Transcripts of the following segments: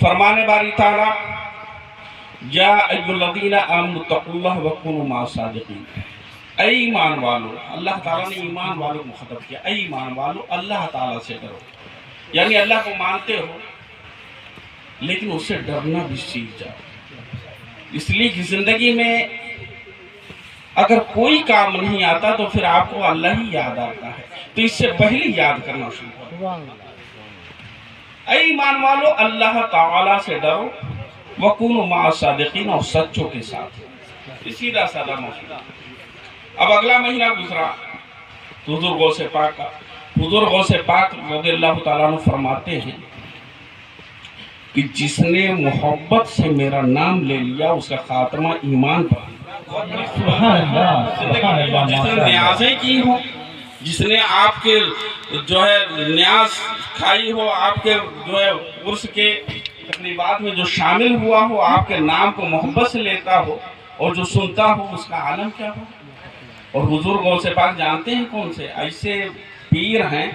فرمانے باری تعالیٰ یا ایھالذین آمنوا اتقوا اللہ وکونوا مع الصادقین، اے ایمان والو، اللہ تعالیٰ نے ایمان والوں کو مخاطب کیا، اے ایمان والو اللہ تعالیٰ سے ڈرو، یعنی اللہ کو مانتے ہو لیکن اس سے ڈرنا بھی سیکھ جاؤ، اس لیے کہ زندگی میں اگر کوئی کام نہیں آتا تو پھر آپ کو اللہ ہی یاد آتا ہے، تو اس سے پہلے یاد کرنا شروع کرو۔ اے ایمان والو اللہ تعالیٰ سے ڈرو، وَكُونُوا مَعَ الصَّادِقِينَ، اور سچوں کے ساتھ، سیدھا سادہ موضوع۔ اب اگلا مہینہ گزرا حضور غوث پاک کا، حضور غوث پاک رضی اللہ تعالیٰ عنہ فرماتے ہیں کہ جس نے محبت سے میرا نام لے لیا اس کا خاتمہ ایمان پر، جس نے نیازیں کی ہوں، جس نے آپ کے جو ہے نیاز کھائی ہو، آپ کے جو ہے عرس کے تقریبات میں جو شامل ہوا ہو، آپ کے نام کو محبت سے لیتا ہو اور جو سنتا ہو، اس کا عالم کیا ہو۔ اور حضور غوث پاک جانتے ہیں کون سے ایسے پیر ہیں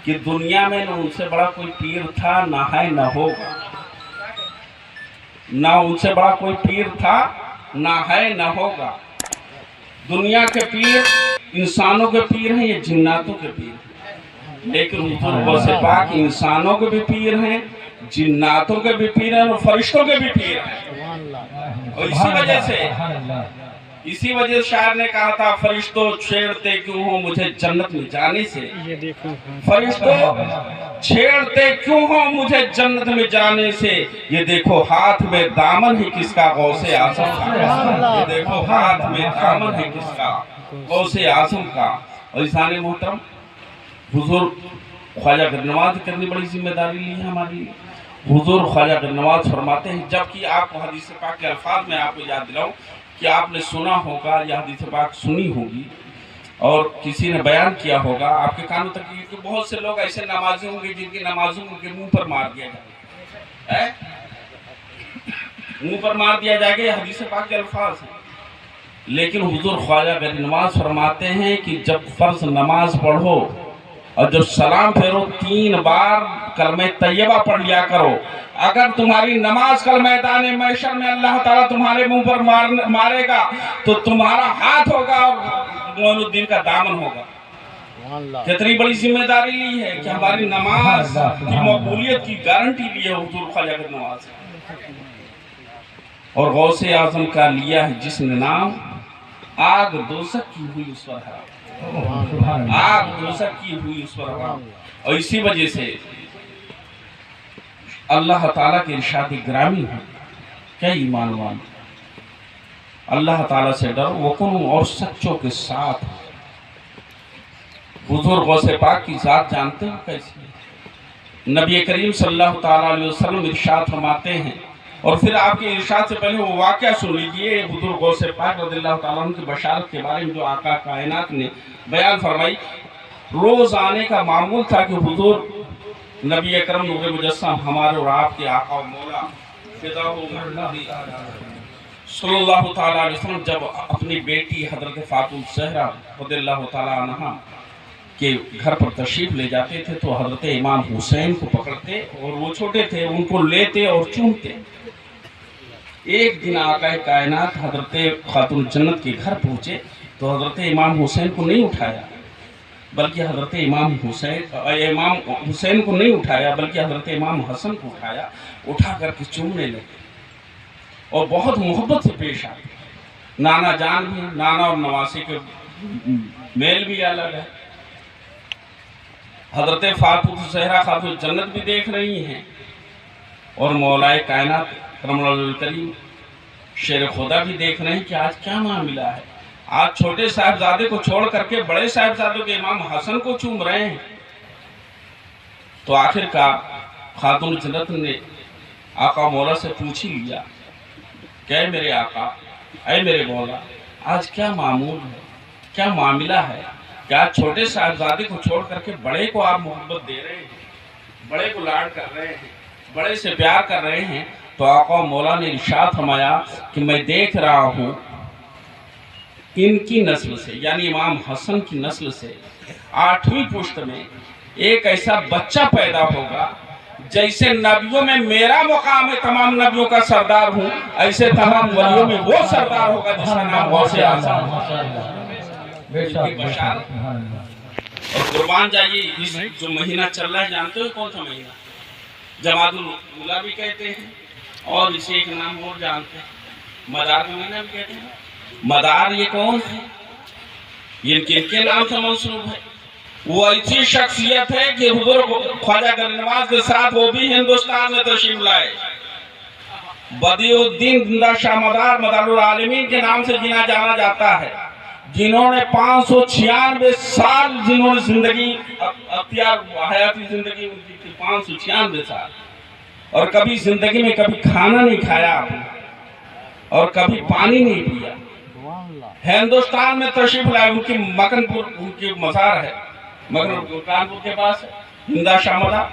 کہ دنیا میں نہ ان سے بڑا کوئی پیر تھا، نہ ہے نہ ہوگا، نہ ان سے بڑا کوئی پیر تھا، نہ ہے نہ ہوگا۔ دنیا کے پیر انسانوں کے پیر ہیں یا جناتوں کے پیر ہیں، لیکن حضور غوث پاک انسانوں کے بھی پیر ہیں، جناتوں کے بھی پیر ہیں اور فرشتوں کے بھی پیر ہیں۔ اور اسی وجہ سے شاعر نے کہا تھا، فرشتوں چھیڑتے کیوں ہو مجھے جنت میں جانے سے، فرشتوں چھیڑتے کیوں ہو مجھے جنت میں جانے سے، یہ دیکھو ہاتھ میں دامن ہے کس کا، غوث اعظم کا، یہ دیکھو ہاتھ میں دامن ہے کس کا، غوث اعظم کا۔ اور انسان محترم، حضور خواجہ غریب نواز کرنی بڑی ذمہ داری لی ہے ہماری۔ حضور خواجہ غریب نواز فرماتے ہیں، جبکہ آپ کو حدیث پاک کے الفاظ میں آپ کو یاد دلاؤں کہ آپ نے سنا ہوگا یا حدیث پاک سنی ہوگی اور کسی نے بیان کیا ہوگا آپ کے کانوں تک، کہ بہت سے لوگ ایسے نمازی ہوں گے جن کی نمازوں کے منہ پر مار دیا جائے گا، منہ پر مار دیا جائے گا، یہ حدیث پاک کے الفاظ ہیں۔ لیکن حضور خواجہ غریب نواز فرماتے ہیں کہ جب فرض نماز پڑھو اور جب سلام پھیرو 3 بار کلمہ طیبہ پڑھ لیا کرو، اگر تمہاری نماز کل میدان محشر میں اللہ تعالیٰ تمہارے منہ پر مارے گا تو تمہارا ہاتھ ہوگا اور معین الدین کا دامن ہوگا۔ کتنی بڑی ذمہ داری لی ہے کہ ہماری نماز کی مقبولیت کی گارنٹی لی ہے حضور خواجہ غریب نواز۔ اور غوث اعظم کا لیا ہے جس نے نام، آگ دوزخ کی ہوئی اس پر حرام، آگ دوزخ کی ہوئی اس پر حرام۔ اور اسی وجہ سے اللہ تعالیٰ کے ارشاد گرامی ہے کہ ایمان والو اللہ تعالیٰ سے ڈرو، وکنو، اور سچوں کے ساتھ۔ حضور غوث پاک کی ذات جانتے ہو کیسی ہے؟ نبی کریم صلی اللہ تعالیٰ علیہ وسلم ارشاد فرماتے ہیں، اور پھر آپ کے ارشاد سے پہلے وہ واقعہ سن لیجئے حضور غوث پاک رضی اللہ تعالیٰ عنہ کی بشارت کے بارے میں جو آقا کائنات نے بیان فرمائی۔ روز آنے کا معمول تھا کہ حضور نبی اکرم نور مجسم ہمارے اور آپ کے آقا و مولا فداء صلی اللہ تعالیٰ علیہ وسلم جب اپنی بیٹی حضرت فاطمہ الزہرا رضی اللہ تعالیٰ عنہ کے گھر پر تشریف لے جاتے تھے تو حضرت امام حسین کو پکڑتے، اور وہ چھوٹے تھے، ان کو لیتے اور چومتے۔ ایک دن آقا کائنات حضرت خاتون جنت کے گھر پہنچے تو حضرت امام حسین کو نہیں اٹھایا، بلکہ حضرت امام حسین کو نہیں اٹھایا بلکہ حضرت امام حسن کو اٹھا کر کے چومنے لگے اور بہت محبت سے پیش آئے۔ نانا جان بھی، نانا اور نواسے کے میل بھی الگ ہے۔ حضرت فاطمہ الزہرا خاتون جنت بھی دیکھ رہی ہیں اور مولا کائنات کرم اللہ کریم شیر خدا بھی دیکھ رہے ہیں کہ آج کیا معاملہ ہے۔ آج چھوٹے صاحبزادے کو چھوڑ کر کے بڑے صاحبزادوں کے امام حسن کو چوم رہے ہیں۔ تو آخر کا خاتون جنت نے آقا مولا سے پوچھ ہی لیا کہ اے میرے آقا، اے میرے مولا، آج کیا معمول ہے، کیا معاملہ ہے کہ آج چھوٹے صاحبزادے کو چھوڑ کر کے بڑے کو آپ محبت دے رہے ہیں، بڑے کو لاڈ کر رہے ہیں، بڑے سے پیار کر رہے ہیں۔ تو آقا مولا نے ارشاد فرمایا کہ میں دیکھ رہا ہوں ان کی نسل سے، یعنی امام حسن کی نسل سے 8ویں پشت میں ایک ایسا بچہ پیدا ہوگا जैसे नबियों में मेरा मुकाम है, तमाम नबियों का सरदार हूँ, ऐसे तमाम वलियों में वो सरदार होगा जिसका नाम गौसे आज़म। और कुर्बान जाइए, इस जो महीना चल रहा है जानते हो कौन सा महीना? जमादुल उला भी कहते हैं, और इसे एक नाम और जानते हैं, मदार का महीना भी कहते हैं। मदार ये कौन है? ये किनके नाम से मंसूब है? वो ऐसी शख्सियत है कि हुजूर ख्वाजा गरीब नवाज के साथ वो भी हिंदुस्तान में तशरीफ लाए। बदियुद्दीन जिंदा शाह मदार, मदारुल आलमीन के नाम से गिना जाना जाता है, जिन्होंने 596 साल जिन्होंने जिंदगी अख्तियार हयाती जिंदगी उनकी थी, 596 साल, और कभी जिंदगी में कभी खाना नहीं खाया आपने, और कभी पानी नहीं पिया। हिंदुस्तान में तशरीफ लाए, उनकी मकनपुर उनकी मज़ार है, मकनपुर कानपुर के पास है, जिंदा शाह मदार।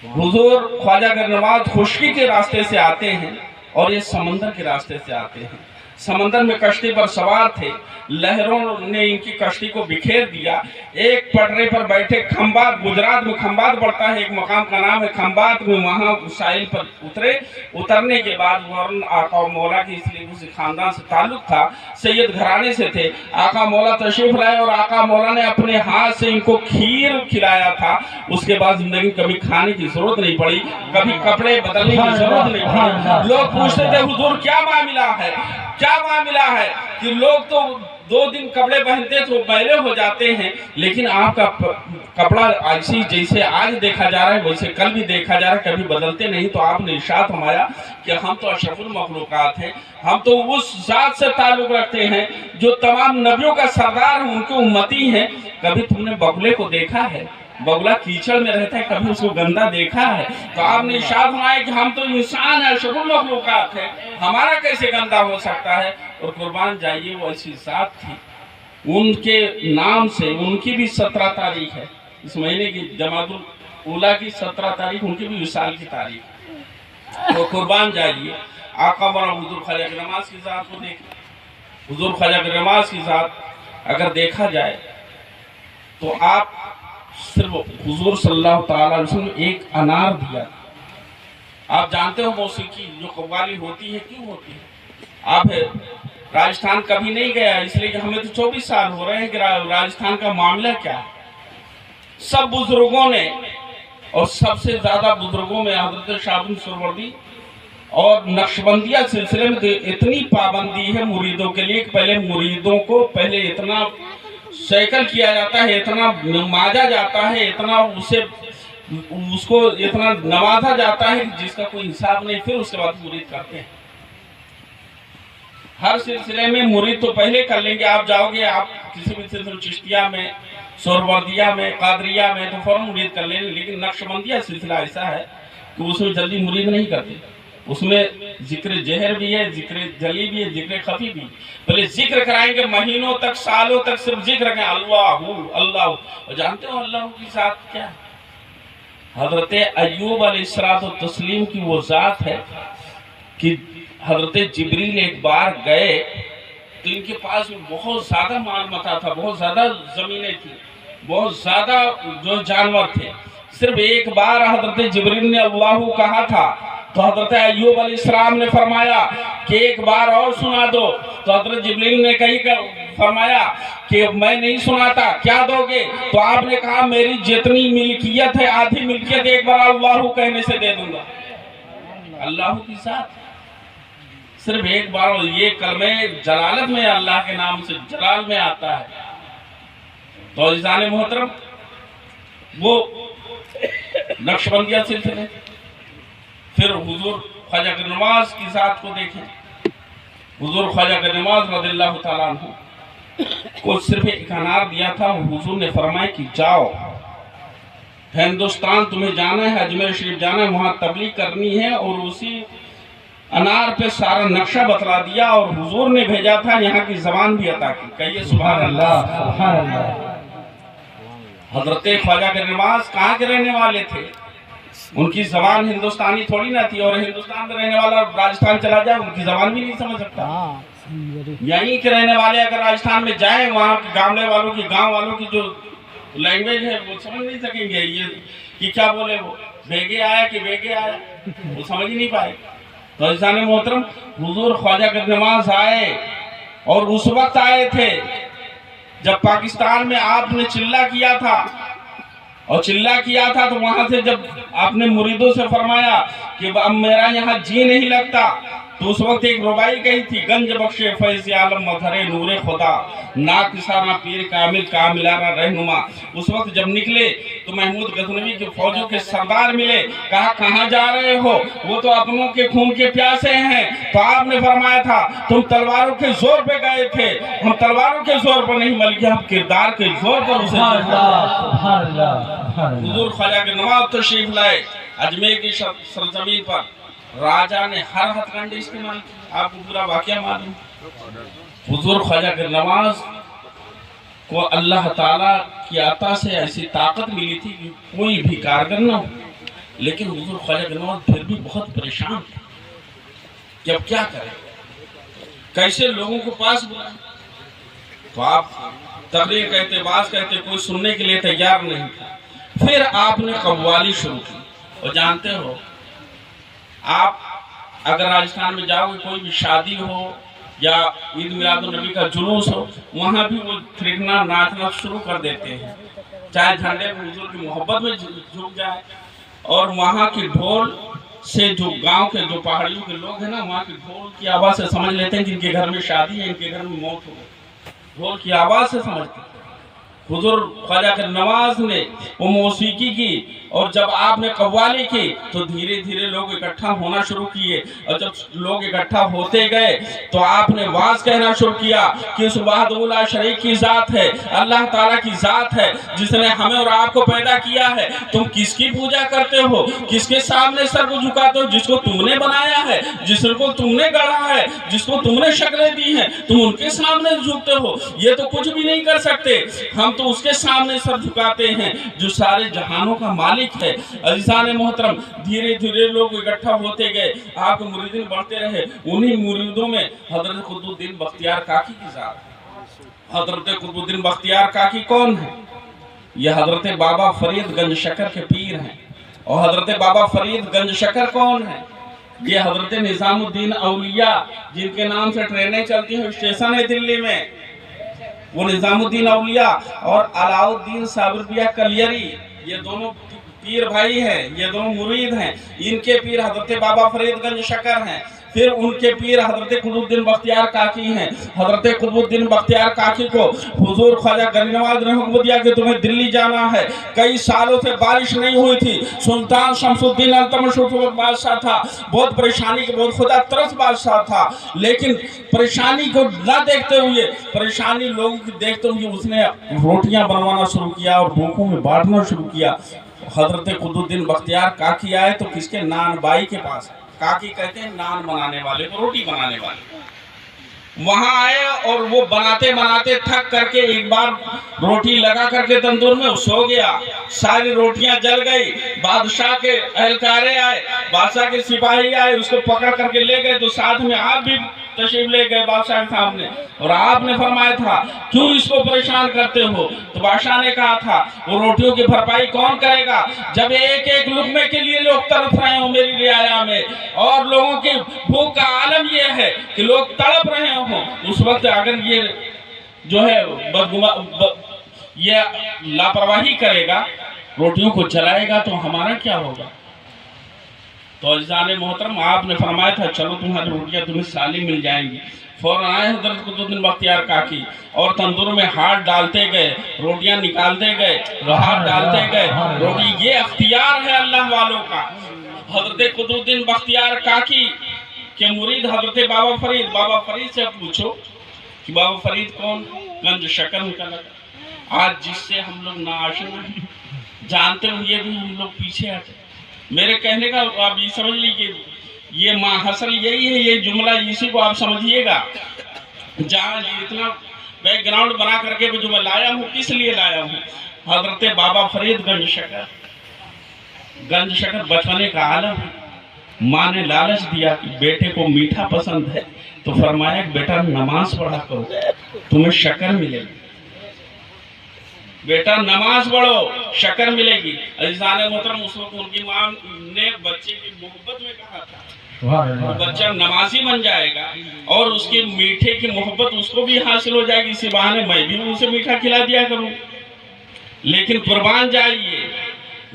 हुजूर ख्वाजा गरीब नवाज खुशकी के रास्ते से आते हैं और ये समंदर के रास्ते से आते हैं। समंदर में कश्ती पर सवार थे, लहरों ने इनकी कश्ती को बिखेर दिया। एक पटरे पर बैठे खंबात, गुजरात में खंबात पड़ता है, एक मकाम का नाम है खंबात में, वहाँ साहिल पर उतरे। उतरने के बाद वरन आका मौला की, इसलिए उसी खानदान से ताल्लुक था, सैयद घराने से थे। आका मौला तशरीफ लाए और आका मौला ने अपने हाथ से इनको खीर खिलाया था। उसके बाद जिंदगी कभी खाने की जरूरत नहीं पड़ी, कभी कपड़े बदलने की जरूरत नहीं पड़ी। लोग पूछते थे हुजूर क्या मामला है, क्या मामला है, कि लोग तो 2 दिन कपड़े पहनते तो मैले हो जाते हैं, लेकिन आपका कपड़ा ऐसी जैसे आज देखा जा रहा है वैसे कल भी देखा जा रहा है, कभी बदलते नहीं। तो आपने इरशाद फरमाया कि हम तो अशरफुल मखलूकात हैं, हम तो उस जात से ताल्लुक रखते हैं जो तमाम नबियों का सरदार है, उनके उम्मती हैं। कभी तुमने बगुले को देखा है? बगुला कीचड़ में रहता है, कभी उसको गंदा देखा है? तो आपने इरशाद फरमाया कि हम तो इंसान है, अशरफुल मखलूकात है, हमारा कैसे गंदा हो सकता है? और कुर्बान जाइए, वो ऐसी जात थी, उनके नाम से उनकी भी 17 तारीख है, इस महीने की जमादुल उला की 17 तारीख उनकी भी विसाल की तारीख। तो कुर्बान जाइए, आका मौला हुजूर ख्वाजा गरीब नवाज की ज़ात को देखें। हुजूर ख्वाजा गरीब नवाज की ज़ात अगर देखा जाए तो आप सिर्फ हुजूर सल्लल्लाहु अलैहि वसल्लम एक अनार दिया। आप जानते हो मौसीकी जो कव्वाली होती है क्यों होती है? आप राजस्थान कभी नहीं गया, इसलिए कि हमें तो 24 साल हो रहे हैं कि राजस्थान का मामला क्या है। सब बुजुर्गों ने, और सबसे ज्यादा बुजुर्गों में हजरत शाह सुरवर्दी और नक्शबंदिया सिलसिले में तो इतनी पाबंदी है मुरीदों के लिए कि पहले मुरीदों को पहले इतना सैकल किया जाता है, इतना नमाजा जाता है, इतना उसको इतना नवाजा जाता है जिसका कोई हिसाब नहीं। फिर उसके बाद मुरीद करते हैं। हर सिलसिले में मुरीद तो पहले कर लेंगे, आप जाओगे आप किसी भी सिलसिले चिश्तिया में, सोहरवर्दिया में, कादरिया में तो फौरन मुरीद कर लेंगे। लेकिन नक्शबंदिया सिलसिला ऐसा है कि उसमें जल्दी मुरीद नहीं करते। उसमें जिक्र जहर भी है, जिक्र जली भी है, जिक्र खफी भी। पहले जिक्र कराएंगे महीनों तक, सालों तक सिर्फ जिक्र करें अल्लाह अल्लाह। और जानते हो अल्लाह की ज़ात क्या है? हजरत अय्यूब अलैहिस्सलातु तस्लीम की वो ज़ात है कि हजरत जिब्रील एक बार गए तो इनके पास बहुत ज़्यादा माल मता था, बहुत ज़्यादा ज़मीनें थी, बहुत ज़्यादा जो जानवर थे। सिर्फ एक बार हजरत जिब्रील ने अल्लाह कहा था तो हजरत अय्यूब अलैहिस्सलाम ने फरमाया कि एक बार और सुना दो। तो हजरत जिब्रील ने कही फरमाया कि मैं नहीं सुनाता, क्या दोगे? तो आपने कहा मेरी जितनी मिल्कियत है आधी मिल्कियत एक बार अल्लाह कहने से दे दूंगा। अल्लाह की साथ सिर्फ एक बार, ये कलमे जलालत में अल्लाह के नाम से जलाल में आता है। तो इज़ान मोहतरम वो नक्शबंदिया सिलसिले। फिर हुजूर ख्वाजा गरीब नवाज की ज़ात को देखें। हुजूर ख्वाजा गरीब नवाज रज़ियल्लाहु ताला अन्हु को सिर्फ एक अनार दिया था। हुजूर ने फरमाया कि जाओ हिंदुस्तान तुम्हें जाना है, अजमेर शरीफ जाना है, वहाँ तबलीग करनी है। और उसी अनार पे सारा नक्शा बतला दिया और हुजूर ने भेजा था यहाँ की ज़बान भी अता की। कहिए सुभान अल्लाह, सुभान अल्लाह। हजरत ख्वाजा गरीब नवाज कहाँ के रहने वाले थे? उनकी ज़बान हिंदुस्तानी थोड़ी ना थी, और हिंदुस्तान में रहने वाला राजस्थान चला जाए उनकी ज़बान भी नहीं समझ सकता। यहीं के रहने वाले अगर राजस्थान में जाएं, वहाँ के गामड़े वालों की, गांव वालों की जो लैंग्वेज है वो समझ नहीं सकेंगे ये कि क्या बोले वो। बेगे आया कि बेगे आया, वो समझ नहीं पाए। तो इज़ान मोहतरम हुजूर ख्वाजा गदनवाज आए और उस वक्त आए थे जब पाकिस्तान में आपने चिल्ला किया था, और चिल्ला किया था तो वहां से जब आपने मुरीदों से फरमाया कि अब मेरा यहाँ जी नहीं लगता, तो उस वक्त एक रुबाई कही थी, गंज बख्शे फैज़ आलम मजहरे नूरे खुदा, ना किसाना पीर कामिल कामिलाना रहनुमा। उस वक्त जब निकले तो महमूद गजनवी के फौजों के सरदार मिले, कहा कहाँ जा रहे हो, वो तो अपनों के खून के प्यासे हैं। तो आपने फरमाया था तुम तलवारों के जोर पे गए थे, हम तलवारों के जोर पर नहीं बल्कि हम किरदार के जोर पर उसे। हुजूर ख्वाजा गदनवाज तशरीफ लाए अजमेर की सरजमीन पर, राजा ने हर हथकंडे इस्तेमाल किया, आपको पूरा वाकया मालूम। हुजूर ख्वाजा गदनवाज को अल्लाह ताला की अता से ऐसी ताकत मिली थी कि कोई भी कारगर न हो, लेकिन हुजूर ख्वाजा गदनवाज फिर भी बहुत परेशान थे कि अब क्या करें, कैसे लोगों को पास बुलाएं। तो आप तकरीर कहते, बात कहते, कोई सुनने के लिए तैयार नहीं था। फिर आपने कव्वाली शुरू की, और जानते हो आप अगर राजस्थान में जाओगे, कोई भी शादी हो या ईद मिलादुन नबी का जुलूस हो, वहाँ भी वो थिरकना नाचना शुरू कर देते हैं, चाहे झंडे में हुजूर की मोहब्बत में झुक जाए। और वहाँ की ढोल से जो गांव के जो पहाड़ियों के लोग हैं ना, वहाँ की ढोल की आवाज़ से समझ लेते हैं कि इनके घर में शादी है, इनके घर में मौत हो गई, ढोल की आवाज़ से समझते हैं। हुजूर ख्वाजा गदनवाज ने वो मौसीकी की, और जब आपने कव्वाली की तो धीरे धीरे लोग इकट्ठा होना शुरू किए, और जब लोग इकट्ठा होते गए तो आपने वाज कहना शुरू किया कि उस वहदहुल्ला शरीक की ज़ात है, अल्लाह ताला की ज़ात है जिसने हमें और आपको पैदा किया है। तुम किसकी पूजा करते हो, किसके सामने सर को झुकाते हो? जिसको तुमने बनाया है, जिसको तुमने गढ़ा है, जिसको तुमने शक्लें दी हैं, तुम उनके सामने झुकते हो। ये तो कुछ भी नहीं कर सकते, हम तो उसके सामने सर झुकाते हैं जो सारे जहानों का मालिक है। अज़ीज़ान मोहतरम धीरे धीरे लोग इकट्ठा होते गए, आप मुरीदीन बढ़ते रहे। उन्हीं मुरीदों में हजरत कुतुबुद्दीन बख्तियार काकी की ज़ात है। हजरत कुतुबुद्दीन बख्तियार काकी कौन है? ये हजरत बाबा फरीद गंज शकर के पीर हैं। और हजरत बाबा फरीद गंज शकर कौन है? ये हजरत निज़ामुद्दीन औलिया, जिनके नाम से ट्रेनें चलती हैं, स्टेशन है दिल्ली में, वो निज़ामुद्दीन औलिया और अलाउद्दीन साबिरबिया कलियरी, ये दोनों पीर भाई हैं, ये दोनों मुरीद हैं। इनके पीर हजरत बाबा फरीदगंज शकर हैं, फिर उनके पीर हजरत कुतुबुद्दीन बख्तियार काकी हैं। हजरत कुतुबुद्दीन बख्तियार काकी को हुजूर ख्वाजा गदनवाज ने हुक्म दिया कि तुम्हें दिल्ली जाना है। कई सालों से बारिश नहीं हुई थी, सुल्तान शमसुद्दीन अल्तमश बादशाह था, बहुत परेशानी के, बहुत खुदा तरस बादशाह था, लेकिन परेशानी को न देखते हुए, परेशानी लोगों की देखते हुए उसने रोटियां बनवाना शुरू किया और भूखों में बांटना शुरू किया। हजरत कुतुबुद्दीन बख्तियार काकी आए तो किसके? नान बाई के पास। काकी कहते हैं नान बनाने वाले को, रोटी बनाने वाले। वहां आए और वो बनाते बनाते थक करके एक बार रोटी लगा करके तंदूर में सो गया, सारी रोटियां जल गई। बादशाह के एहलकारे आए, बादशाह के सिपाही आए, उसको पकड़ करके ले गए। तो साथ में आप भी तशरीफ ले गए बादशाह के सामने, और आपने फरमाया था क्यों इसको परेशान करते हो? तो बादशाह ने कहा था वो रोटियों की भरपाई कौन करेगा जब एक एक लुकमे के लिए लोग तड़प रहे हो मेरी रियाया में, और लोगों की भूख का आलम ये है कि लोग तड़प रहे हो। उस वक्त अगर ये जो है ये लापरवाही करेगा, रोटियों को जलाएगा, तो हमारा क्या होगा? तो अज़ीज़ान मोहतरम आपने फरमाया था चलो तुम्हारी रोटियां तुम्हें साली मिल जाएंगी। फौरन आए हजरत कुतुबुद्दीन बख्तियार काकी और तंदूर में हाथ डालते गए, रोटियां निकालते गए, हाथ डालते गए रोटी। ये अख्तियार है अल्लाह वालों का। हजरत कुतुबुद्दीन बख्तियार काकी के मुरीद हजरत बाबा फरीद, बाबा फरीद से पूछो कि बाबा फरीद कौन? गंज शकर निकला। आज जिससे हम लोग नाआशना जानते हुए भी हम लोग पीछे आते। मेरे कहने का आप ये समझ लीजिए, ये माहसल यही है, ये जुमला इसी को आप समझिएगा। जहाँ इतना बैकग्राउंड बना करके जो मैं लाया हूँ, किस लिए लाया हूँ? हजरत बाबा फरीद गंज शकर बचपने का आलम है। माँ ने लालच दिया कि बेटे को मीठा पसंद है, तो फरमाया बेटा नमाज पढ़ा करो तुम्हें शक्कर मिलेगी। बेटा नमाज पढ़ो शक्कर मिलेगी। अजीज़ान मोहतरम उस वक्त उनकी माँ ने बच्चे की मोहब्बत में कहा था वो बच्चा नमाजी बन जाएगा और उसकी मीठे की मोहब्बत उसको भी हासिल हो जाएगी, इसी बहाने मैं भी उसे मीठा खिला दिया करूं। लेकिन कुर्बान जाइए,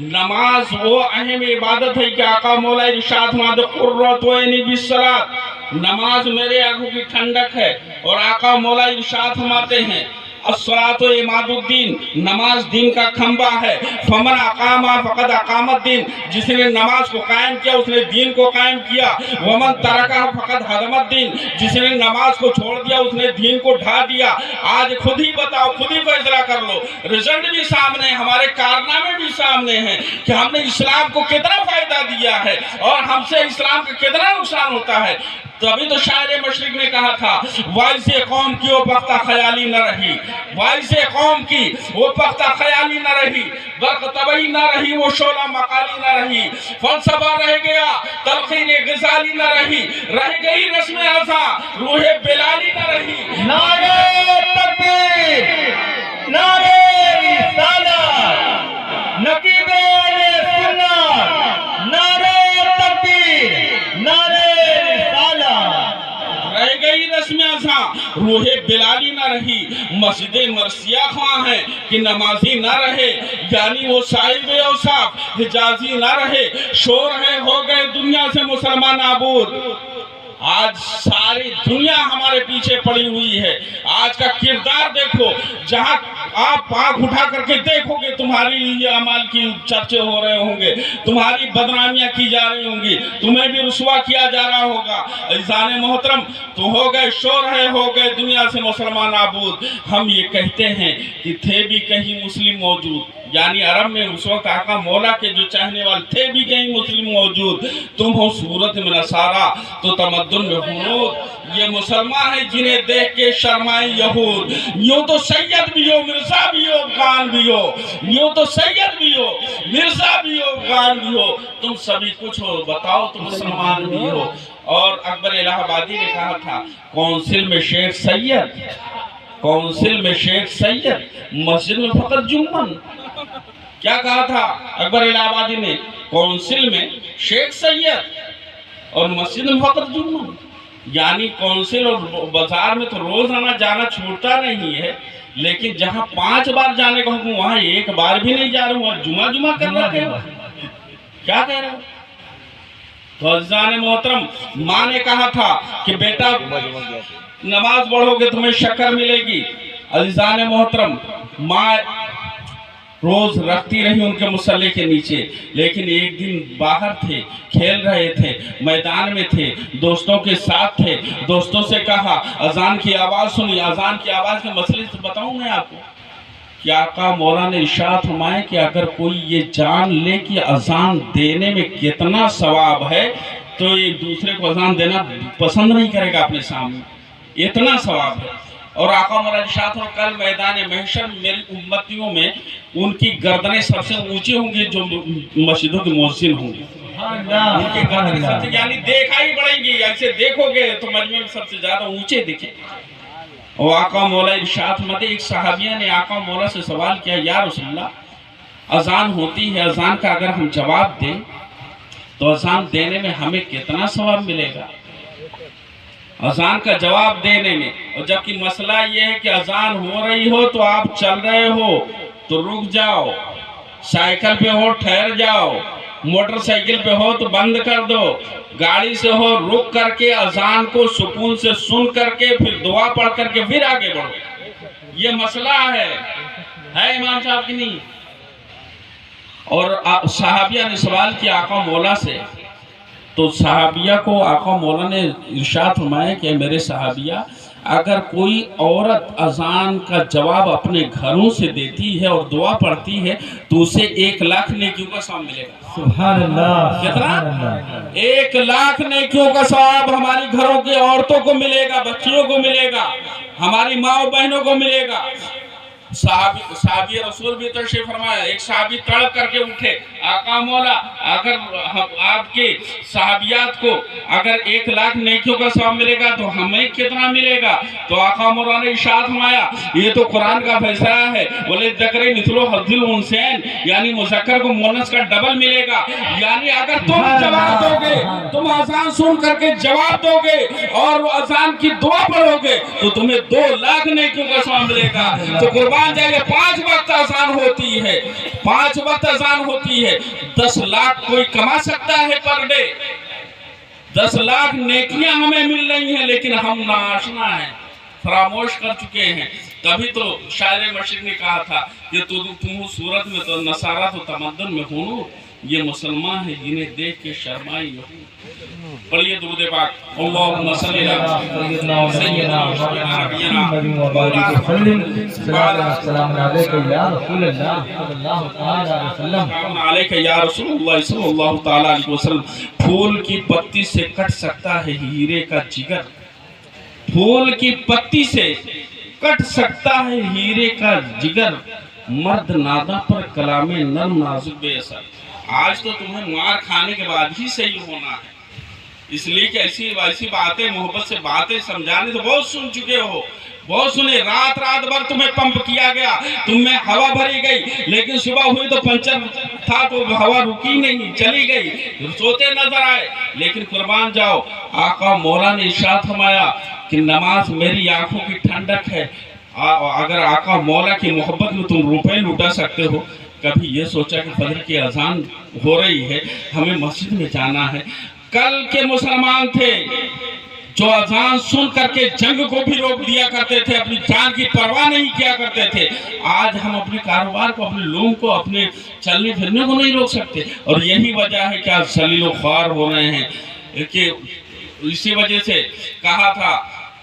नमाज वो अहम इबादत है कि आका मौला इरशाद फरमाते कुर्रतु ऐनी बिस्सलात, नमाज मेरे आंखों की ठंडक है। और आका मौला इरशाद फरमाते हैं अस्सलातु इमादुद्दीन, नमाज दीन का खंबा है। फमन अकामा फकद अकामद्दीन, जिसने नमाज को कायम किया उसने दीन को कायम किया। वमन तरका फकद हदमद्दीन, जिसने नमाज को छोड़ दिया उसने दीन को ढा दिया। आज खुद ही बताओ, खुद ही फैसला कर लो, रिजल्ट भी सामने, हमारे कारनामे भी सामने हैं कि हमने इस्लाम को कितना फायदा दिया है और हमसे इस्लाम का कितना नुकसान होता है। तभी तो शायर मशरिक ने कहा था वाइसे कौम की वो पख्ता ख्याली न रही, वाइसे कौम की वो पख्ता ख्याली न रही, बर्क तबई न रही, वो शोला मकाली न रही, फलसफा रह गया तलखीन ग़ज़ाली न रही, रह गई रस्म आज़ा रूहे बिलाली न रही। नारे तकबीर, नारे रिसालत, नकीबे सुन्नत, नारे तकबीर, नारे रह गई रस्म आज़ा रूहे बिलाली न रही। मस्जिद मरसिया ख्वां है कि नमाजी न रहे, यानी वो साहिब औसाफ हिजाजी न रहे। शोर है हो गए दुनिया से मुसलमान नाबूद, आज सारी दुनिया हमारे पीछे पड़ी हुई है। आज का किरदार देखो, जहां आप आंख उठा करके देखोगे तुम्हारी ये अमाल की चर्चे हो रहे होंगे, तुम्हारी बदनामियां की जा रही होंगी, तुम्हें भी रुसवा किया जा रहा होगा। अज़ीज़ान मोहतरम, तो हो गए शोर है हो गए दुनिया से मुसलमान नाबूद। हम ये कहते हैं कि थे भी कहीं मुस्लिम मौजूद, यानी अरब में उस वक्त आका मौला के जो चाहने वाले थे भी कहीं मुस्लिम मौजूद। तुम हो सूरत में नसारा तो तमद्दुन में हुनूद, ये मुसलमान है जिन्हें देख के शर्माए यहूद। यूं तो सैयद भी हो, मिर्जा भी हो, अफगान भी हो, यूं तो सैयद भी हो, मिर्जा भी हो, अफगान भी हो, तुम सभी कुछ हो, बताओ तुम मुसलमान भी हो। और अकबर इलाहाबादी ने कहा था कौंसिल में शेख सैयद, कौंसिल में शेख सैयद, मस्जिद में फकत जुम्मन। क्या कहा था अकबर इलाहाबादी ने? कौंसिल में शेख सैयद और मस्जिद में फकत जुम्मन, यानी कौंसिल और बाजार में तो रोज आना जाना छूटता नहीं है, लेकिन जहां 5 बार जाने का हुक्म वहां 1 बार भी नहीं जा रहे हो, जुमा जुमा कर रहे हो, क्या कह रहे हो? तो अज़ीज़ान मोहतरम, माँ ने कहा था कि बेटा नमाज पढ़ोगे तुम्हें शक्कर मिलेगी। अज़ीज़ान मोहतरम, माँ रोज रखती रही उनके मुसल्ले के नीचे, लेकिन एक दिन बाहर थे, खेल रहे थे, मैदान में थे, दोस्तों के साथ थे। दोस्तों से कहा अजान की आवाज़ सुनी, अजान की आवाज़ के मसले से बताऊं मैं आपको कि आका मौला ने इरशाद फरमाया कि अगर कोई ये जान ले कि अजान देने में कितना सवाब है तो एक दूसरे को अजान देना पसंद नहीं करेगा अपने सामने, इतना सवाब है। और आका मौला इरशाद फरमाया कल मैदान महशर मेरी उम्मतियों में उनकी गर्दनें सबसे ऊंची होंगी जो मस्जिदों के मुअज्जिन होंगे, उनकी गर्दनें सबसे, यानी दिखाई पड़ेंगी, ऐसे देखोगे तो मजमे में सबसे ज्यादा ऊंचे दिखे। और आका मौला इरशाद फरमाते एक सहाबिया ने आका मौला से सवाल किया या रसूलल्लाह अजान होती है, अजान का अगर हम जवाब दें तो अजान देने में हमें कितना सवाब मिलेगा? अजान का जवाब देने में, और जबकि मसला ये है कि अजान हो रही हो तो आप चल रहे हो तो रुक जाओ, साइकिल पे हो ठहर जाओ, मोटरसाइकिल पे हो तो बंद कर दो, गाड़ी से हो रुक करके अजान को सुकून से सुन करके फिर दुआ पढ़ करके फिर आगे बढ़ो। ये मसला है इमाम साहब की नहीं। और सहाबिया ने सवाल किया आका मौला से, तो सहाबिया को आका मौला ने इरशाद फरमाया कि मेरे सहाबिया अगर कोई औरत अजान का जवाब अपने घरों से देती है और दुआ पढ़ती है तो उसे 1 लाख नेकियों का सवाब मिलेगा। सुभान अल्लाह, कितना? 1 लाख नेकियों का सवाब हमारी घरों की औरतों को मिलेगा, बच्चियों को मिलेगा, हमारी माँ बहनों को मिलेगा। साहबी रसूल भी तशरीफ फरमाया। एक साहबी तड़प करके उठे, आका मौला अगर आपके साहबियात को अगर 1 लाख नेकियों का सवाब मिलेगा तो हमें कितना मिलेगा? तो आका मौला ने इरशाद फरमाया ये तो कुरान का फैसला है, बोले ज़करे मिथलो हज़्ज़िल उनसैन, यानी मुज़क्कर को मुअन्नस का डबल मिलेगा। यानी अगर तुम जवाब दोगे, तुम अज़ान सुन करके जवाब दोगे और अज़ान की दुआ पढ़ोगे तो तुम्हें 2 लाख नेकियों का सवाब मिलेगा। तो कुर्बान जाइए, 5 वक्त अज़ान होती है, 5 वक्त अज़ान होती है। 10 लाख कोई कमा सकता है पर डे, 10 लाख नेकियां हमें मिल रही हैं, लेकिन हम नाआशना हैं, फरामोश कर चुके हैं। तभी तो शायर मशरिक ने कहा था कि तुम सूरत में तो नसारा तो तमद्दुन में हूँ, ये मुसलमान है जिन्हें देख के शर्माई हो। पढ़िए दुरूद पाक, अल्लाहुम्मा सल्ली अला सय्यिदना मुहम्मद व बारिक वसल्लिम, सल्लल्लाहु अलैहि या रसूल अल्लाह सल्लल्लाहु अलैहि वसल्लम, अलैका या रसूलुल्लाह सल्लल्लाहु अलैहि वसल्लम। फूल की पत्ती से कट सकता है हीरे का जिगर, फूल की पत्ती से कट सकता है हीरे का जिगर, मर्द नादा पर कलामे नर्म नाजुक बेअसर। आज तो तुम्हें मार खाने के बाद ही सही होना है, इसलिए कि ऐसी वैसी बातें मोहब्बत से बातें समझाने से बहुत सुन चुके हो, बहुत सुने। रात भर तुम्हें पंप किया गया, तुम में हवा भरी गई, लेकिन सुबह हुई तो पंचर था तो हवा रुकी नहीं, चली गई, सोते नजर आए। लेकिन कुर्बान जाओ, आका मौला ने इरशाद फरमाया कि नमाज मेरी आंखों की ठंडक है। अगर आका मौला की मोहब्बत में तुम रुपए लुटा सकते हो, कभी ये सोचा कि फजर की अजान हो रही है, हमें मस्जिद में जाना है। कल के मुसलमान थे जो अजान सुन करके जंग को भी रोक दिया करते थे, अपनी जान की परवाह नहीं किया करते थे। आज हम अपने कारोबार को, अपने लोगों को, अपने चलने फिरने को नहीं रोक सकते, और यही वजह है कि आज जलील ख्वार हो रहे हैं। कि इसी वजह से कहा था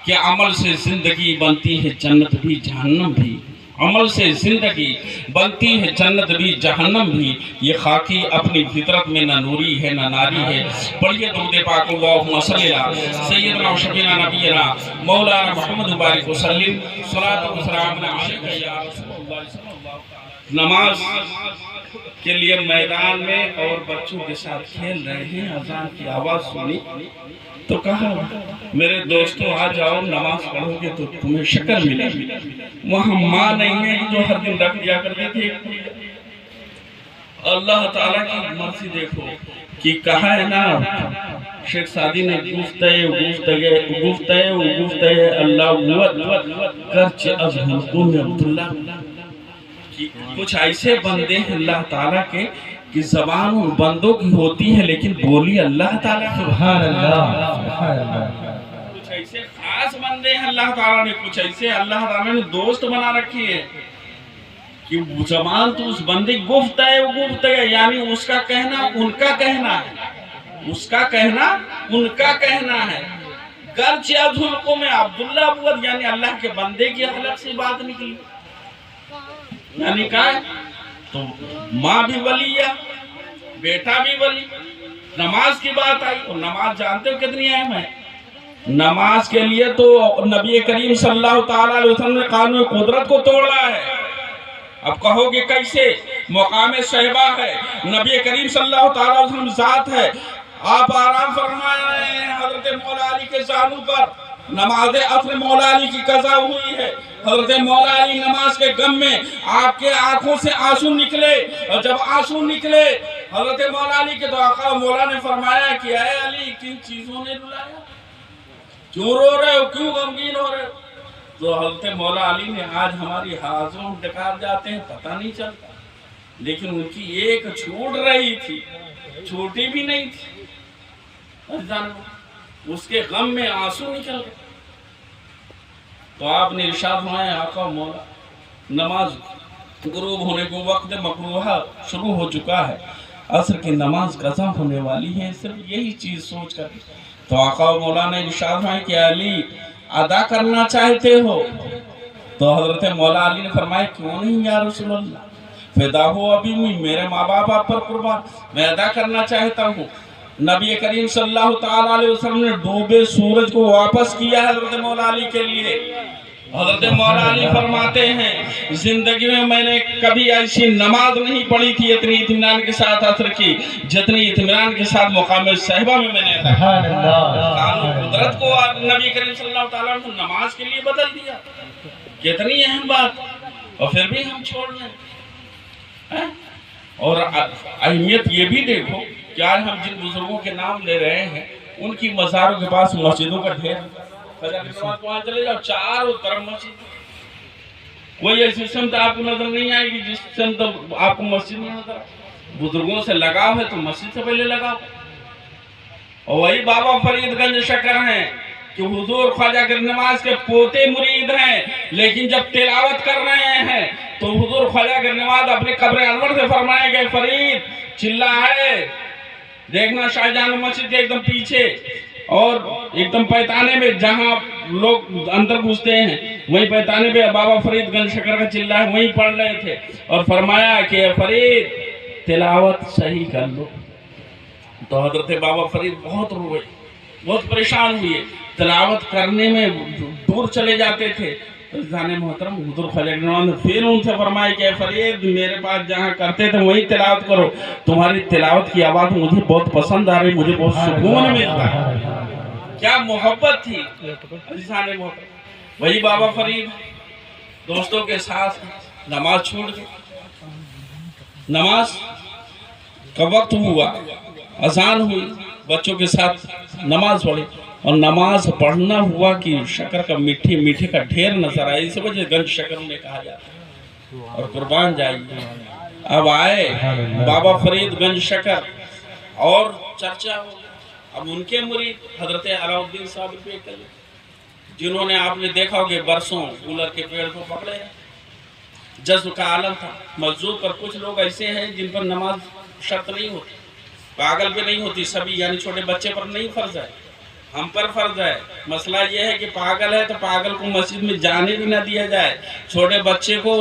कि अमल से जिंदगी बनती है जन्नत भी जहन्नम भी, अमल से जिंदगी बनती है जन्नत भी जहन्नम भी। ये खाकी अपनी फितरत में न नूरी है न नारी है। पढ़िए दुरूद पाक, अल्लाहुम्मा सल्ली अला सय्यिदना व शफीना नबीना मौलाना मुहम्मद बारिक वसल्लिम, सलातु व सलाम अलैका या रसूलल्लाह सल्लल्लाहु। नमाज के लिए मैदान में और बच्चों के साथ खेल रहे हैं, अजान की आवाज़ सुनी तो कहा मेरे दोस्तों आ जाओ, नमाज पढ़ोगे तो तुम्हें शक्ल मिलेगी। वहाँ माँ नहीं है जो हर दिन रख दिया करती थी। अल्लाह ताला की मर्जी देखो कि कहा है ना, शेख सादी ने गुफ्ते अल्लाह कुछ ऐसे बंदे हैं अल्लाह ताला के कि जबान उन बंदों की होती है लेकिन बोली अल्लाह ताला की। सुभान अल्लाह। कुछ ऐसे खास बंदे हैं अल्लाह ताला ने, कुछ ऐसे अल्लाह ताला ने दोस्त बना रखी है कि जबान तो उस बंदे गुफ्त है, यानी उसका कहना उनका कहना है, उसका कहना उनका कहना है। गर्च अज़ुल्को में अब्दुल्ला अबूद, यानी अल्लाह के बंदे की हलक से बात निकली, यानी क्या तो माँ भी वलिया, बेटा भी वली। नमाज की बात आई, और नमाज जानते हो कितनी अहम है। नमाज के लिए तो नबी करीम सल्लल्लाहु अलैहि वसल्लम ने कानून कुदरत को तोड़ा है। अब कहोगे कैसे? मकाम सहबा है, नबी करीम सल्लल्लाहु अलैहि वसल्लम जात है, आप आराम फरमाए हैं हजरत मौला अली के जानू पर। नमाज असर मौला अली की कज़ा हुई है, हजरत मौला अली नमाज के गम में आपके आंखों से आंसू निकले, और जब आंसू निकले हजरत मौला अली के, तो आका मौला ने फरमाया कि ऐ अली किन चीजों ने रुलाया, क्यों रो रहे हो, क्यों गमगीन हो रहे हो? तो हजरत मौला अली ने, आज हमारी हाजों डकार जाते हैं पता नहीं चलता, लेकिन उनकी एक छूट रही थी, छोटी भी नहीं थी, उसके गम में आंसू निकल गए। तो आपने इरशाद फरमाया आका मौला नमाज गुरूब होने को वक्त मकरूहा शुरू हो चुका है, असर की नमाज कज़ा होने वाली है, सिर्फ यही चीज सोच कर। तो आका मौला ने इरशाद फरमाया कि अली अदा करना चाहते हो? तो हजरत मौला अली ने फरमाया क्यों नहीं या रसूल अल्लाह, फिदा हो अभी मेरे माँ बाप आप पर कुर्बान, मैं अदा करना चाहता हूँ। नबी करीम सल्लल्लाहु अलैहि वसल्लम ने डूबे सूरज को वापस किया है हजरत मौला अली के लिए, حضرت مولا علی فرماتے ہیں زندگی میں میں نے کبھی ایسی نماز نہیں پڑھی تھی اتنی اطمینان کے ساتھ عصر کی جتنی اطمینان کے ساتھ مقام صحبہ میں میں نے سبحان اللہ قانون قدرت کو نبی کریم صلی اللہ تعالیٰ عنہ نماز کے لیے بدل دیا. کتنی اہم بات اور پھر بھی ہم چھوڑ رہے ہیں. اور اہمیت یہ بھی دیکھو کہ آج ہم جن بزرگوں کے نام لے رہے ہیں ان کی مزاروں کے پاس مسجدوں کا ڈھیر فجر کے بعد وہاں چلے جاؤ چاروں طرف مسجد. کوئی ایسی سمت آپ کو نظر نہیں آئے گی جس سمت آپ کو مسجد نہیں نظر آئے. بزرگوں سے لگاؤ ہے تو مسجد سے پہلے لگاؤ. اور وہی بابا فرید گنج شکر ہیں کہ حضور خواجہ گرد نواز کے پوتے مرید ہیں لیکن جب تلاوت کر رہے ہیں تو حضور خواجہ گرد نواز اپنے قبر انور سے فرمائے گئے فرید چلا ہے دیکھنا شاہ جان مسجد کے ایک دم پیچھے اور ایک دم پیتانے میں جہاں لوگ اندر گھستے ہیں وہیں پیتانے میں بابا فرید گنج شکر کا چلا ہے وہیں پڑھ رہے تھے اور فرمایا کہ فرید تلاوت صحیح کر لو. تو حضرت بابا فرید بہت روئے بہت پریشان ہوئے تلاوت کرنے میں دور چلے جاتے تھے. عزیزان محترم حضور خواجہ گرد نواز نے پھر ان سے فرمایا کہ فرید میرے پاس جہاں کرتے تھے وہیں تلاوت کرو تمہاری تلاوت کی آواز مجھے بہت پسند آ رہی مجھے بہت سکون ملتا ہے. کیا محبت تھی عزیزان محترم. وہی بابا فرید دوستوں کے ساتھ نماز چھوڑ گئے. نماز کا وقت ہوا اذان ہوئی بچوں کے ساتھ نماز پڑھی اور نماز پڑھنا ہوا کہ شکر کا میٹھے کا ڈھیر نظر آئے. اس وجہ گنج شکر نے کہا جاتا ہے اور قربان جائیے. اب آئے بابا فرید گنج شکر اور چرچا ہو. اب ان کے مرید حضرت علاؤالدین صاحب پہ کرے جنہوں نے آپ نے دیکھا ہوگا برسوں کولر کے پیڑ کو پکڑے. جذب کا عالم تھا. مسجد پر کچھ لوگ ایسے ہیں جن پر نماز شرط نہیں ہوتی پاگل پہ نہیں ہوتی سبھی یعنی چھوٹے بچے پر نہیں فرض ہے ہم پر فرض ہے. مسئلہ یہ ہے کہ پاگل ہے تو پاگل کو مسجد میں جانے بھی نہ دیا جائے. چھوٹے بچے کو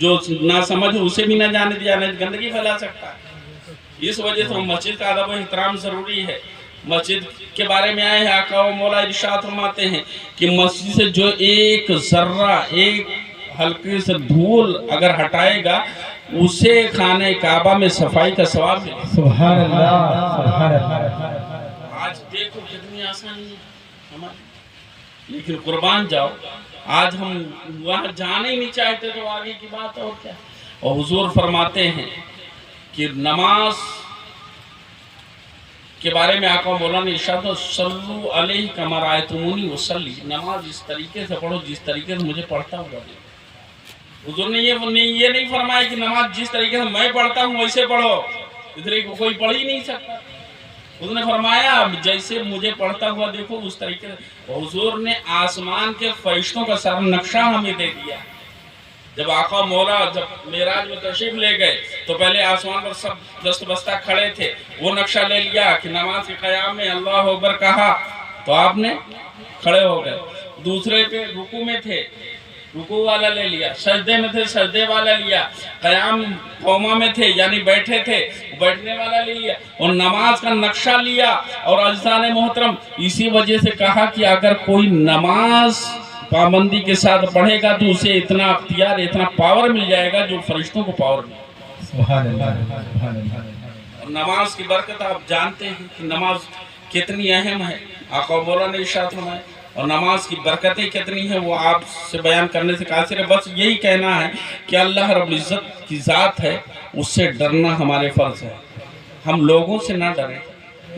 جو نہ سمجھ اسے بھی نہ جانے دیا نہیں گندگی پھیلا سکتا ہے. اس وجہ سے مسجد کا ادب و احترام ضروری ہے. مسجد کے بارے میں آئے ہیں آقا و مولا ارشاد فرماتے ہیں کہ مسجد سے جو ایک ذرہ ایک ہلکی سے دھول اگر ہٹائے گا اسے خانہ کعبہ میں صفائی کا ثواب ملے. سبحان اللہ سبحان اللہ. آج دیکھو کتنی آسانی ہے ہماری لیکن قربان جاؤ آج ہم وہاں جانے ہی نہیں چاہتے تو آگے کی بات اور کیا. اور حضور فرماتے ہیں کہ نماز کے بارے میں آقا مولا نے ارشاد صلو علیہ کما رأیتمونی اصلی. نماز اس طریقے سے پڑھو جس طریقے سے مجھے پڑھتا ہوا دیکھو. حضور نے یہ نہیں فرمایا کہ نماز جس طریقے سے میں پڑھتا ہوں ویسے پڑھو اس طریقے کو کوئی پڑھ ہی نہیں سکتا. حضور نے فرمایا جیسے مجھے پڑھتا ہوا دیکھو اس طریقے سے. حضور نے آسمان کے فرشتوں کا سارا نقشہ ہمیں دے دیا. جب آقا مولا جب معراج میں تشریف لے گئے تو پہلے آسمان پر سب دست بستہ کھڑے تھے وہ نقشہ لے لیا کہ نماز کے قیام میں اللہ اکبر کہا تو آپ نے کھڑے ہو گئے. دوسرے پہ رکوع میں تھے رکوع والا لے لیا. سجدے میں تھے سجدے والا لیا. قیام قوما میں تھے یعنی بیٹھے تھے بیٹھنے والا لے لیا اور نماز کا نقشہ لیا. اور عزیزان محترم اسی وجہ سے کہا کہ اگر کوئی نماز پابندی کے ساتھ پڑھے گا تو اسے اتنا اختیار اتنا پاور مل جائے گا جو فرشتوں کو پاور ملے. سبحان اللہ سبحان اللہ. اور نماز کی برکت آپ جانتے ہیں کہ نماز کتنی اہم ہے. آقا مولا نے ارشاد فرمایا اور نماز کی برکتیں کتنی ہیں وہ آپ سے بیان کرنے سے قاصر ہے. بس یہی کہنا ہے کہ اللہ رب العزت کی ذات ہے اس سے ڈرنا ہمارے فرض ہے. ہم لوگوں سے نہ ڈریں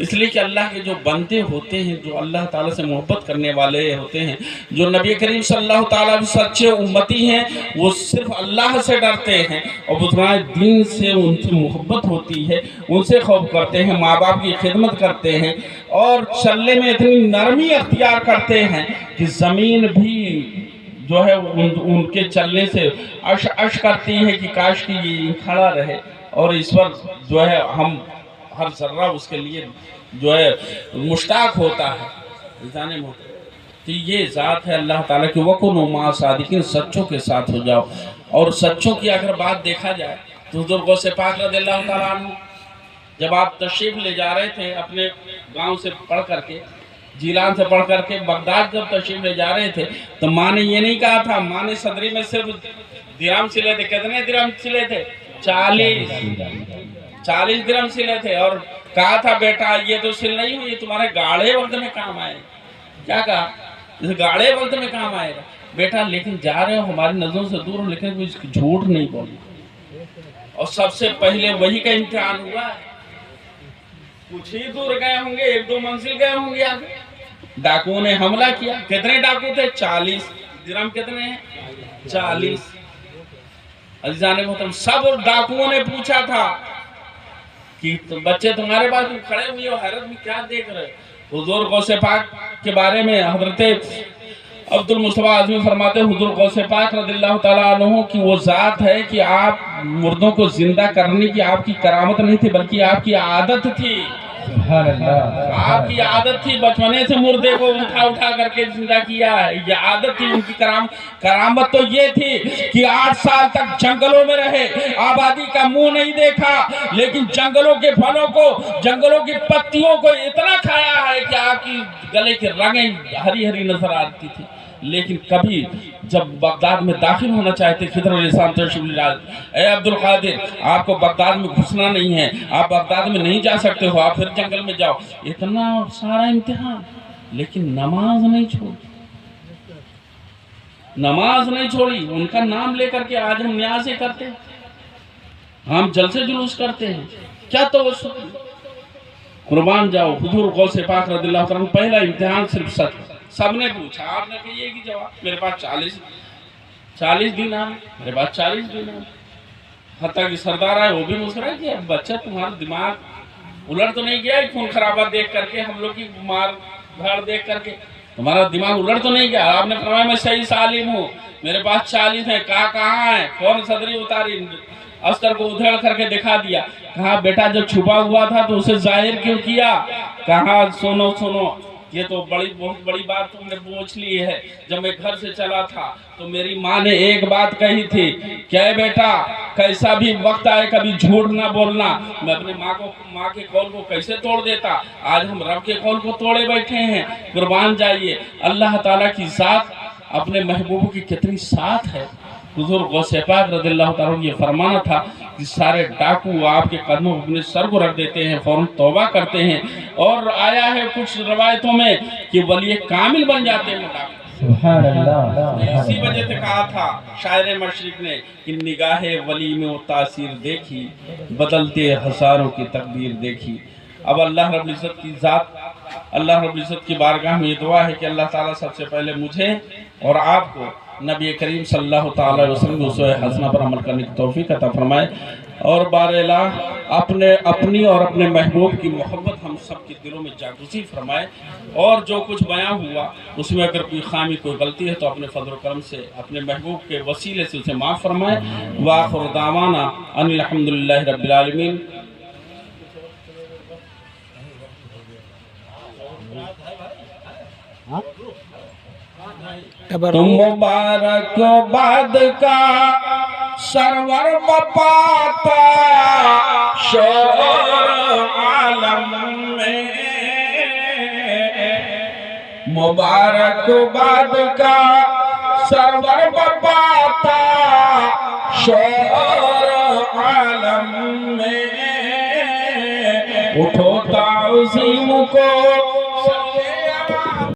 اس لیے کہ اللہ کے جو بندے ہوتے ہیں جو اللہ تعالیٰ سے محبت کرنے والے ہوتے ہیں جو نبی کریم صلی اللہ تعالیٰ سچے امتی ہیں وہ صرف اللہ سے ڈرتے ہیں اور بزرگان دین سے ان سے محبت ہوتی ہے ان سے خوف کرتے ہیں ماں باپ کی خدمت کرتے ہیں اور چلنے میں اتنی نرمی اختیار کرتے ہیں کہ زمین بھی جو ہے ان کے چلنے سے عش کرتی ہے کہ کاش کی یہ کھڑا رہے اور اس پر جو ہے ہم ہر ذرہ اس کے لیے جو ہے مشتاق ہوتا ہے. تو یہ ذات ہے اللہ تعالیٰ کی وَكُنُوا مَعَ الصَّادِقِينَ سچوں کے ساتھ ہو جاؤ. اور سچوں کی اگر بات دیکھا جائے تو حضور غوث پاک رضی اللہ تعالیٰ عنہ جب آپ تشریف لے جا رہے تھے اپنے گاؤں سے پڑھ کر کے जीलान से पढ़ करके बगदाद जब तशरीफ ले जा रहे थे तो माँ ने ये नहीं कहा था, माँ ने सदरी में सिर्फ दिरहम सिले थे। कितने दिरहम सिले थे? 40 दिरहम सिले थे। और कहा था बेटा ये तो सिल नहीं हुई, तुम्हारे गाढ़े वक्त में काम आए। क्या कहा? जैसे गाढ़े वक्त में काम आएगा बेटा, लेकिन जा रहे हो हमारी नजरों से दूर, लेकिन कोई झूठ नहीं बोली। और सबसे पहले वही का इम्तिहान हुआ है। कुछ ही दूर गए होंगे, 1-2 मंजिल गए होंगे आगे, डाकुओं ने हमला किया। कितने डाकू थे? 40 दिरहम कितने हैं? 40। अजीजान मोहतरम, सब डाकुओं ने पूछा था कि तो बच्चे तुम्हारे पास खड़े हुए हो, हैरत में क्या देख रहे हो? हुजूर गौसे पाक के बारे में हजरत अब्दुल मुस्तफा आज़मी फरमाते हैं, हुजूर गौसे पाक रज़ियल्लाहु ताला अन्हु की वो जात है कि आप मुर्दों को जिंदा करने की आपकी करामत नहीं थी, बल्कि आपकी आदत थी। आपकी आदत थी, बचपने से मुर्दे को उठा करके जिंदा किया है, ये आदत थी उनकी। करामत तो ये थी कि 8 साल तक जंगलों में रहे, आबादी का मुंह नहीं देखा, लेकिन जंगलों के फलों को, जंगलों की पत्तियों को इतना खाया है कि आपकी गले की रगें हरी हरी नजर आती थी। लेकिन कभी जब बगदाद में दाखिल होना चाहते खिदर अलैहिस्सलाम तशरीफ ले आए, ए अब्दुल कादिर आपको बगदाद में घुसना नहीं है, आप बगदाद में नहीं जा सकते हो, आप फिर जंगल में जाओ। इतना सारा इम्तिहान, लेकिन नमाज नहीं छोड़ी, नमाज नहीं छोड़ी। उनका नाम लेकर के आज हम न्याज़ करते हैं, हम जलसे जुलूस करते हैं, क्या तो कुर्बान जाओ। हुजूर गौसे पाक रज़ियल्लाहु अन्हु पहला इम्तिहान सिर्फ सच। सबने पूछा, आपने कही एक ही जवाब, मेरे पास 40 दिनार, मेरे पास 40 दिनार। हत्ता कि सरदार आए, वो भी मुस्कुराए कि बच्चा तुम्हारा दिमाग उलट तो नहीं गया खून खराबा देख करके, हम लोग की मार धाड़ देख करके तुम्हारा दिमाग उलट तो नहीं गया? आपने फरमाया मैं सही सालिम हूँ, मेरे पास 40 है। कहाँ है? फौरन सदरी उतारी, अस्तर को उधेड़ करके दिखा दिया। कहा बेटा जब छुपा हुआ था तो उसे जाहिर क्यों किया? कहा सुनो सुनो, ये तो बहुत बड़ी बात तुमने पूछ ली है। जब मैं घर से चला था तो मेरी माँ ने एक बात कही थी, क्या बेटा कैसा भी वक्त आए कभी झूठ ना बोलना। मैं अपने माँ के कौल को कैसे तोड़ देता, आज हम रब के कौल को तोड़े बैठे हैं। कुर्बान जाइए, अल्लाह ताला की जात अपने महबूब की कितनी साथ है। हुजूर गौसे पाक रज़ियल्लाहु ताला ये फरमाना था कि सारे डाकू आपके कदमों पर अपने सर को रख देते हैं, फौरन तौबा करते हैं। और आया है कुछ रवायतों में कि वली कामिल बन जाते हैं डाकू। इसी वजह से कहा था शायर मशरिक ने कि निगाहे वली में वो तासीर देखी, बदलते हजारों की तकदीर देखी। अब अल्लाह रब्बुल इज्जत की जात, अल्लाह रब्बुल इज्जत की बारगाह में ये दुआ है कि अल्लाह ताला सबसे पहले मुझे और आपको नबी करीम सल्लल्लाहु ताला अलैहि वसल्लम की उसवे हसना पर अमल करने की तौफीक अता फरमाए। और बारेला अपनी और अपने महबूब की मोहब्बत हम सब के दिलों में जागृति फरमाए। और जो कुछ बयां हुआ उसमें अगर कोई खामी कोई गलती है तो अपने फजल करम से अपने महबूब के वसीले से उसे माफ़ फरमाए। व आखिर दावाना अनिल हम्दुलिल्लाहि रब्बिल आलमीन। तुम मुबारकबाद का सरवर बपाता शोर आलम में, मुबारकबाद का सरवर बपाता शोर आलम में। उठो ताज़ीम को